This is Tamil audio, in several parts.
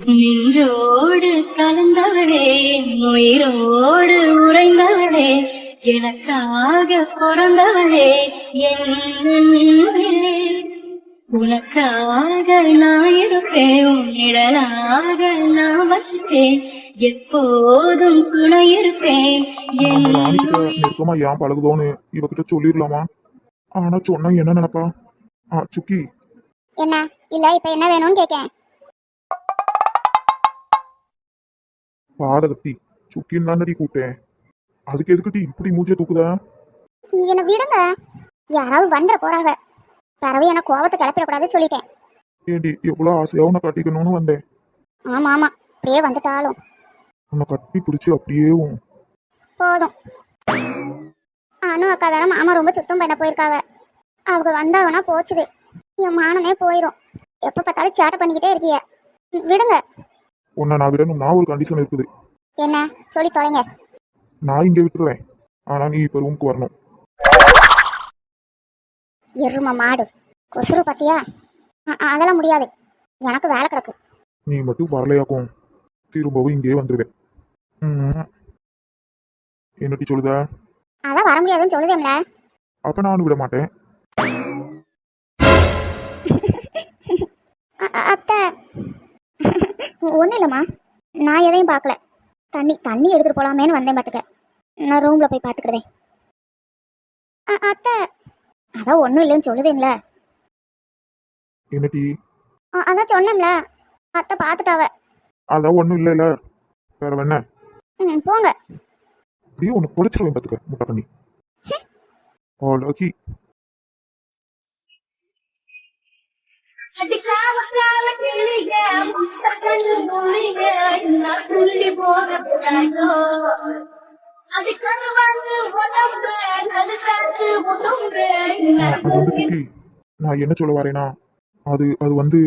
நின்றோடு கலந்தவளே, உயிரோடு உறைந்தவளே, எனக்காக பிறந்தவளே, என் அன்பே. உனக்காக நான் இருப்பேன், உன் நிழலாக நான் வசிப்பேன், எப்போதும் துணை இருப்பேன். நம்ம ராணிக்கிட்ட நெருக்கமா ஏன் பழகுதோன்னு இவகிட்ட சொல்லிடலாமா? ஆனா சொன்னா என்ன நினைப்பா? சுக்கி, என்ன இல்ல இப்ப என்ன வேணும்னு கேக்கேன். பாதகத்தி, சுக்கின்னு தானடி கூப்பிட்டேன். அதுக்கு எதுக்கிட்டி இப்படி மூஞ்ச தூக்குதா? என்ன விடுங்க, யாராவது வந்துட போறாங்க. பறவை என்ன கோபத்தை கிளப்பிடக்கூடாதுன்னு சொல்லிட்டேன். ஏண்டி எவ்வளவு ஆசையா உன்னை கட்டிக்கணும்னு வந்தேன். ஆமா ஆமா, அப்படியே வந்துட்டாலும் உன்னை கட்டி பிடிச்சி அப்படியே போதும். அனு அக்கா வேற மாமா ரொம்ப சுத்தம் பண்ண போயிருக்காங்க. அவங்க வந்தாங்கன்னா போச்சுது, என் மானமே போயிடும். எப்ப பார்த்தாலும் சேட்டை பண்ணிக்கிட்டே இருக்கிய, விடுங்க. உன்னை நான் விடணும்னா ஒரு கண்டிஷன் இருக்குது. என்ன சொல்லி தொலைங்க. நான் இங்க விட்டுருவேன், ஆனா நீ இப்ப ரூமுக்கு வரணும். எரும மாடு கொசுறு பத்தியா? அதெல்லாம் முடியாது, எனக்கு வேலை கிடக்கு. நீ மட்டும் வரலையாக்கும் திரும்பவும் இங்கே வந்துடுவேன். என்னட்டி சொல்லுதா? அதான் வர முடியாதுன்னு சொல்லுதேம்ல. அப்ப நானும் விட மாட்டேன். அத்தை ஒன்றும் இல்லைம்மா, நான் எதையும் பார்க்கல. தண்ணி எடுத்துட்டு போலாமேன்னு வந்தேன் பார்த்துக்க. நான் ரூம்ல போய் பார்த்துக்கிறேன். அத்தை அதான் ஒன்றும் இல்லைன்னு சொல்லுதேங்கள. என்னட்டி? அதான் சொன்னேன்ல, அத்தை பார்த்துட்டாவ. அதான் ஒண்ணும் இல்லைல்ல, வேற என்ன? போங்க. அப்படியே உன்னை பொடிச்சிருவேன் பார்த்துக்க, முட்டை பண்ணி. அழகி. நான் என்ன சொல்ல வரேனா, அது அது வந்து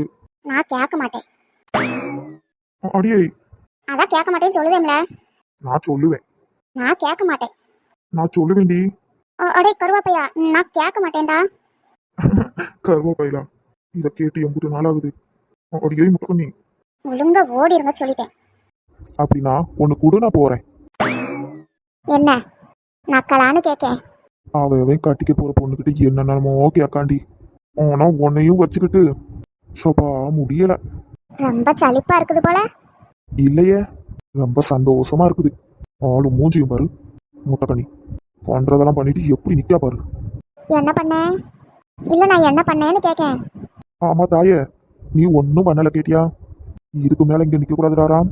நான் கேட்க மாட்டேன். அடியே, அதான் கேட்க மாட்டேன்னு சொல்லுதேம்ல. நான் சொல்லுவேன். நான் கேட்க மாட்டேன். நான் சொல்லுவேன்டி. அடே கருவாப்பையா, நான் கேட்க மாட்டேன்டா. கருவாப்பையிலா, இதை கேட்டு எம்புட்டு நாள் ஆகுது. அடியே முட்டை பண்ணி, ஒழுங்கா ஓடிருங்க சொல்லிட்டேன். அப்படின்னா ஒன்னு கூட நான் போறேன். என்ன நக்கலான்னு கேட்கேன். அவன் கட்டிக்க போற பொண்ணுகிட்ட என்னென்னமோ கேட்காண்டி. ஆனா உன்னையும் வச்சுக்கிட்டு சோபா முடியல. ரொம்ப சலிப்பா இருக்குது போல. இல்லையே, ரொம்ப சந்தோஷமா இருக்குது. ஆளு மூஞ்சியும் பாரு, முட்டை பண்ணி பண்றதெல்லாம் பண்ணிட்டு எப்படி நிக்கா பாரு. என்ன பண்ணேன்? இல்ல நான் என்ன பண்ணேன்னு கேட்கேன். ஆமா தாயே, நீ ஒன்னும் பண்ணல கேட்டியா? இதுக்கு மேல இங்க நிக்க கூடாதுடாராம்,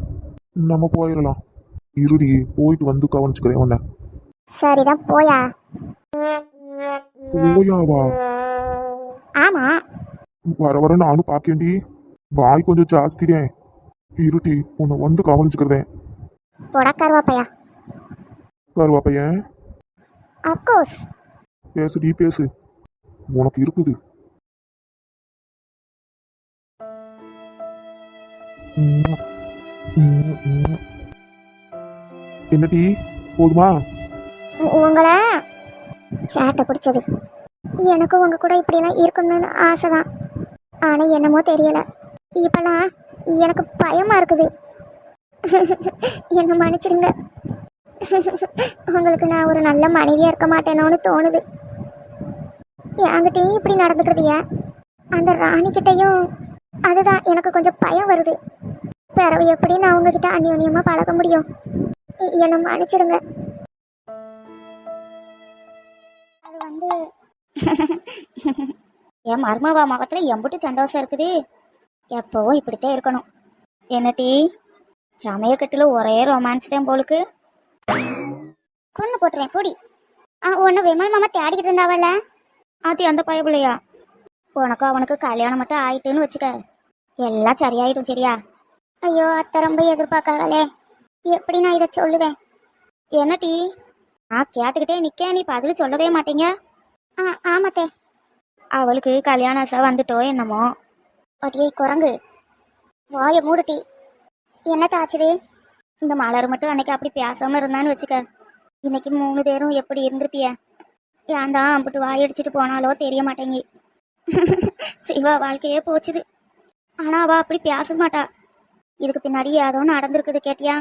நம்ம போயிடலாம். இருடி, போயிட்டு வந்து கவனிச்சுக்கிறேன் உன்ன. சரிதான், போயா. போயாவா? ஆமா, வர வர நானும் பாக்கேண்டி, வாய் கொஞ்சம் ஜாஸ்திதேன். இருட்டி, உன்னை வந்து கவனிச்சுக்கிறேன். போடா கருவாப்பையா. கருவாப்பையன், அப்கோர்ஸ். பேசுடி பேசு, உனக்கு இருக்குது. என்னடி, போதுமா? உங்களை சேட்டை பிடிச்சது. எனக்கும் உங்க கூட இப்படிலாம் இருக்கணும்னு ஆசைதான். ஆனா என்னமோ தெரியல, இப்பெல்லாம் எனக்கு பயமா இருக்குது. என்ன மன்னிச்சிடுங்க. உங்களுக்கு நான் ஒரு நல்ல மனைவியா இருக்க மாட்டேனோன்னு தோணுது. என்கிட்டயும் இப்படி நடந்துக்கிறது ஏன்? அந்த ராணிக்கிட்டையும் அதுதான் எனக்கு கொஞ்சம் பயம் வருது. பிறகு எப்படி நான் உங்ககிட்ட அந்யோன்யமா பழக முடியும்? என்ன மன்னிச்சிடுங்க. அது வந்து என் மருமவா முகத்துல எம்புட்டு சந்தோஷம் இருக்குது. எப்பவும் இப்படித்தான் இருக்கணும். என்ன டீ, சமயக்கட்டுல ஒரே ரொமான்ஸ் தான் போலுக்கு. கொண்டு போட்டுறேன் பொடி. உன்னை விமல் மாமா தேடிக்கிட்டு இருந்தாவல்ல, அது அந்த பயபிள்ளையா? உனக்கு அவனுக்கு கல்யாணம் மட்டும் ஆயிட்டுன்னு வச்சுக்க, எல்லாம் சரியாயிடும். சரியா? ஐயோ அத்தை ரொம்ப எதிர்பார்க்காங்களே, எப்படி நான் இதை சொல்லுவேன்? என்ன டீ, நான் கேட்டுக்கிட்டே நிக்க, நீ பதில் சொல்லவே மாட்டீங்க. ஆமாத்தே, அவளுக்கு கல்யாண ஆசை வந்துட்டோ என்னமோ. ஒட்டியை குரங்கு, வாய மூடுட்டி. என்னத்த ஆச்சுது? இந்த மலர் மட்டும் அன்னைக்கு அப்படி பேசாம இருந்தான்னு வச்சுக்க, இன்னைக்கு 3 பேரும் எப்படி இருந்திருப்பிய? ஏன் தான் அம்பிட்டு வாயடிச்சிட்டு போனாலோ தெரிய மாட்டேங்கி. சிவா வாழ்க்கையே போச்சுது. ஆனா அவ அப்படி பேச மாட்டா. இதுக்கு பின்னாடி ஏதோ நடந்திருக்குது கேட்டியா?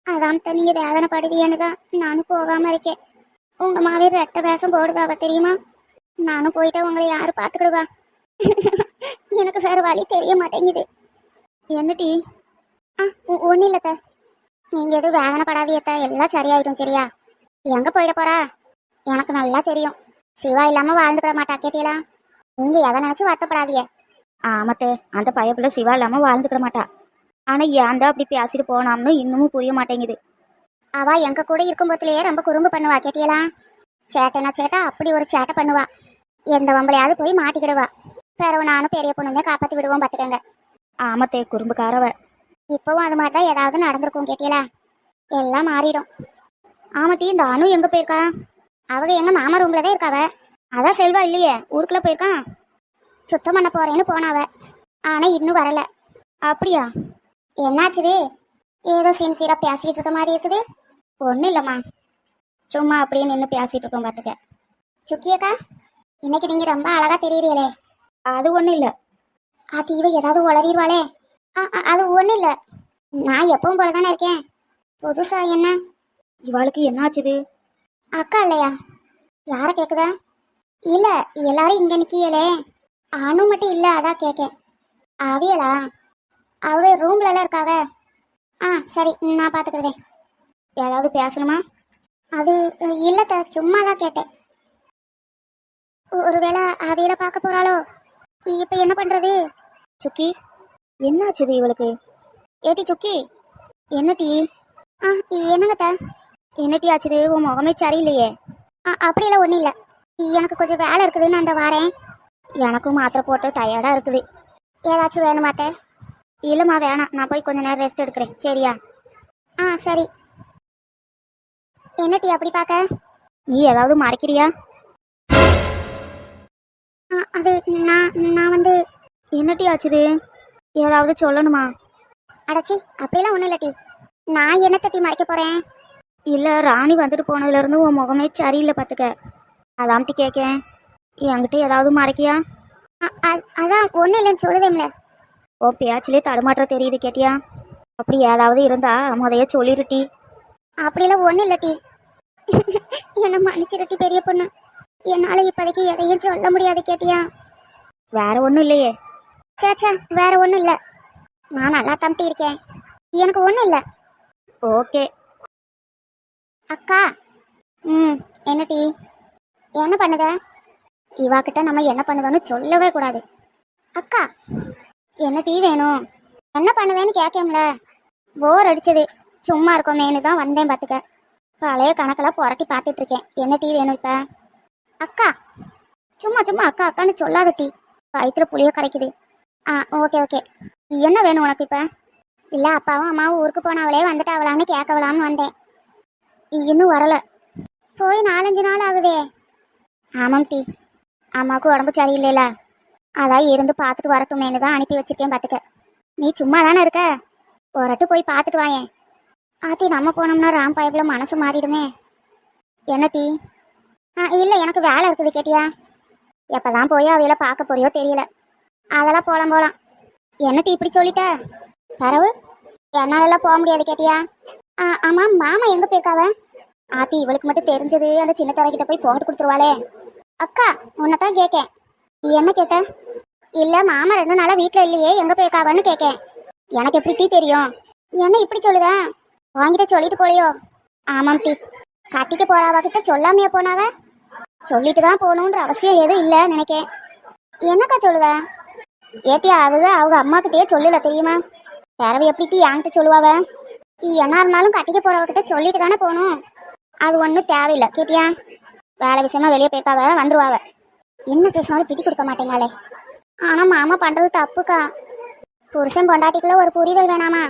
அதான் தான் நீங்க வேதனைப்படுவீன்னு தான் நானும் போகாம இருக்கேன். உங்க மாவே ரெட்டை வேஷம் போடுதாவ தெரியுமா? நானும் போயிட்டா உங்களை யாரு பாத்துக்கிடுவா? எனக்கு வேற வழி தெரிய மாட்டேங்குது. என்னடி? ஒன்றும் இல்லத்த, நீங்க எதுவும் வேதனைப்படாதீத்த, எல்லாம் சரியாயிடும் சரியா? எங்க போயிட போறா? எனக்கு நல்லா தெரியும், சிவா இல்லாம வாழ்ந்துக்கிட மாட்டா கேட்டீங்களா? நீங்க எதை நினைச்சு வருத்தப்படாதீங்க. ஆமத்தே, அந்த பயப்புல சிவா இல்லாம வாழ்ந்துக்கிட மாட்டா. ஆனா ஏன் தான் அப்படி பேசிட்டு போனாம்னு இன்னமும் புரிய மாட்டேங்குது. அவ எங்க கூட இருக்கும் போதுலயே ரொம்ப குறும்பு பண்ணுவா கேட்டீங்களா? சேட்டைனா சேட்டா அப்படி ஒரு சேட்டை பண்ணுவா. எந்த வம்பளையாவது போய் மாட்டிக்கிடுவா. பிறவு நானும் பெரிய பொண்ணுங்க காப்பாத்தி விடுவோம் பாத்துக்கங்க. ஆமத்தே, குறும்புக்காரவ. இப்பவும் அது மாதிரிதான் ஏதாவது நடந்திருக்கும் கேட்டீங்களா? எல்லாம் மாறிடும். ஆமாட்டி, இந்த அனு எங்க போயிருக்கா? அவங்க எங்க மாமா ரூம்ல தான் இருக்காவ. அதான் செல்வா இல்லையே, ஊருக்குள்ள போயிருக்கான். சுத்தம் பண்ண போறேன்னு போனாவ, ஆனா இன்னும் வரல. அப்படியா? என்னாச்சுது? ஏதோ சின்சியரா பேசிட்டு இருக்க மாதிரி இருக்குது. ஒன்றும் இல்லைம்மா, சும்மா அப்படியே நின்று பேசிட்டு இருக்கோம் பார்த்துக்க. சுக்கியக்கா, இன்னைக்கு நீங்க ரொம்ப அழகா தெரியுறீங்களே. அது ஒன்றும் இல்லை. அது இவ ஏதாவது உளறிடுவாளே. அது ஒன்றும் இல்லை, நான் எப்பவும் போல தானே இருக்கேன். புதுசா என்ன? இவளுக்கு என்ன ஆச்சுது? அக்கா இல்லையா? யாரை கேட்குதா? இல்லை, எல்லாரும் இங்கே நிற்கியலே, அனு மட்டும் இல்லை, அதான் கேட்கேன். அவியலா? அவ ரூம்லலாம் இருக்காவ. சரி, நான் பார்த்துக்கிறேன். ஏதாவது பேசணுமா? அது இல்லைத்த, சும்மா தான் கேட்டேன். ஒருவேளை அவியலை பார்க்க போகிறாளோ? இப்போ என்ன பண்ணுறது? சுக்கி, என்னாச்சுது இவளுக்கு? ஏட்டி சுக்கி, என்னட்டி? என்னங்கத்த? என்னட்டி ஆச்சுது? உன் முகமே சரியில்லையே. அப்படியெல்லாம் ஒன்றும் இல்லை, எனக்கு கொஞ்சம் வேலை இருக்குதுன்னு அந்த வாரேன். எனக்கும் மாத்திரை போட்டு டயர்டாக இருக்குது. ஏதாச்சும் வேணுமாத்த? இல்லைம்மா வேணாம், நான் போய் கொஞ்ச நேரம் ரெஸ்ட் எடுக்கிறேன் சரியா? சரி. என்னட்டி அப்படி பார்க்க? நீ ஏதாவது மறைக்கிறியா? அது நான் வந்து. என்னட்டி ஆச்சுது? ஏதாவது சொல்லணுமா? அடச்சி, அப்படிலாம் ஒன்றும் இல்லட்டி. நான் என்ன தட்டி மறைக்க போகிறேன்? இல்லை, ராணி வந்துட்டு போனதுலேருந்து உன் முகமே சரியில்லை பார்த்துக்க, அதாம்ட்டி கேட்கேன். என்கிட்ட ஏதாவது மறைக்கியா? அதான் ஒன்றும் இல்லைன்னு சொல்லுதேம்ல. ஓ, பேச்சிலே தடுமாற்றம் தெரியுது கேட்டியா? அப்படி ஏதாவது இருந்தா முதைய சொல்லிருட்டி. அப்படிலாம் ஒன்றும் இல்லட்டி. என்ன மன்னிச்சிருட்டி பெரிய பொண்ணு, என்னால் இப்போதைக்கு எதையும் சொல்ல முடியாது கேட்டியா? வேற ஒன்றும் இல்லையே. சேச்சா, வேற ஒன்றும் இல்லை, நான் நல்லா தம்பி இருக்கேன், எனக்கு ஒன்றும் இல்லை. ஓகே அக்கா. என்னட்டி? என்ன பண்ணுத? இவாக்கிட்ட நம்ம என்ன பண்ணுதோன்னு சொல்லவே கூடாது. அக்கா, என்ன டீ வேணும்? என்ன பண்ணுவேன்னு கேட்கம்ல, போர் அடிச்சது, சும்மா இருக்கோமேனு தான் வந்தேன் பார்த்துக்க. பழைய கணக்கெல்லாம் புரட்டி பார்த்துட்டு இருக்கேன். என்ன டீ வேணும் இப்போ? அக்கா, சும்மா சும்மா அக்கா அக்கான்னு சொல்லாத டீ, வயிற்றுல புளிய கரைக்குது. ஓகே. என்ன வேணும் உனக்கு இப்போ? இல்லை, அப்பாவும் அம்மாவும் ஊருக்கு போனவளே வந்துட்டாவலான்னு கேட்கவலான்னு வந்தேன். இன்னும் வரல, போய் 4-5 நாள் ஆகுதே. ஆமாம் டீ, அம்மாவுக்கு உடம்பு சரியில்லைல, அதான் இருந்து பார்த்துட்டு வரட்டுமேனு தான் அனுப்பி வச்சிருக்கேன் பார்த்துக்க. நீ சும்மா தானே இருக்க, ஒருட்டு போய் பார்த்துட்டு வாயேன். ஆத்தி, நம்ம போனோம்னா ராம் பயப்பில் மனசு மாறிடுமே. என்ன டீ? இல்லை, எனக்கு வேலை இருக்குது கேட்டியா? எப்போதான் போய் அவையில பார்க்க போறியோ தெரியல, அதெல்லாம் போகலாம். என்ன டீ இப்படி சொல்லிட்ட? பரவு, என்னாலெல்லாம் போக முடியாது கேட்டியா? ஆமாம், மாமா எங்கே போயிருக்காவ? ஆத்தி, இவளுக்கு மட்டும் தெரிஞ்சது அந்த சின்ன தரைக்கிட்ட போய் போட்டு கொடுத்துருவாளே. அக்கா, உன்னைத்தான் கேட்கேன். என்ன கேட்ட? இல்லை, மாமா 2 நாளாக வீட்டில் இல்லையே, எங்கே போயிருக்காவன்னு கேட்கேன். எனக்கு எப்படி டீ தெரியும்? என்ன இப்படி சொல்லுதா? வாங்கிட்ட சொல்லிட்டு போலையோ? ஆமாம் டீ, கட்டிக்க போறாவகிட்ட சொல்லாமையா போனாவ? சொல்லிட்டு தான் போகணுன்ற அவசியம் எதுவும் இல்லை நினைக்கேன். என்னக்கா சொல்லுதா? ஏட்டியா, அவங்க அம்மாக்கிட்டே சொல்லல தெரியுமா? பிறவு எப்படி டீ என்கிட்ட சொல்லுவாவ? என்ன இருந்தாலும் கட்டிக்க போறவகிட்ட சொல்லிட்டு தானே போகணும். அது ஒன்றும் தேவையில்லை கேட்டியா? வேலை விஷயமா வெளியே போயிருக்காவ, வந்துருவாவ. என்ன பேசினாலும் பிடி கொடுக்க மாட்டேங்காளே. ஆனால் மாமா பண்ணுறது தப்புக்கா. புருஷன் பொண்டாட்டிக்குள்ள ஒரு புரிதல் வேணாமா?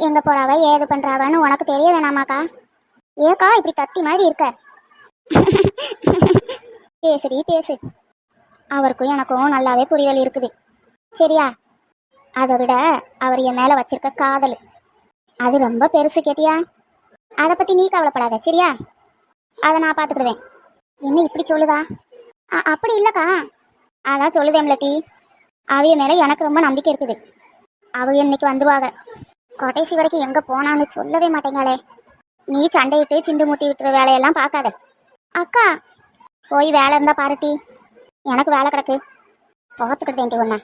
எங்கே போறாவ ஏது பண்ணுறாவன்னு உனக்கு தெரிய வேணாமாக்கா? ஏக்கா இப்படி தத்தி மாதிரி இருக்க? பேசுடி பேசு, அவருக்கும் எனக்கும் நல்லாவே புரிதல் இருக்குது சரியா? அதை விட அவர் என் மேலே வச்சிருக்க காதல், அது ரொம்ப பெருசு கேட்டியா? அதை பற்றி நீ கவலைப்படாத சரியா? அதை நான் பார்த்துக்கிடுவேன். என்ன இப்படி சொல்லுதா? அப்படி இல்லைக்கா, அதான் சொல்லுதேம்ல டீ, அவைய மேலே எனக்கு ரொம்ப நம்பிக்கை இருக்குது. அவங்க இன்னைக்கு வந்துருவாங்க. கடைசி வரைக்கும் எங்க போனான்னு சொல்லவே மாட்டேங்களே. நீ சண்டையிட்டு சிண்டு முட்டி விட்டுற வேலையெல்லாம் பார்க்காத. அக்கா போய் வேலை இருந்தா பாருட்டி, எனக்கு வேலை கிடக்கு பார்த்துக்கிட்டு ஒன்று.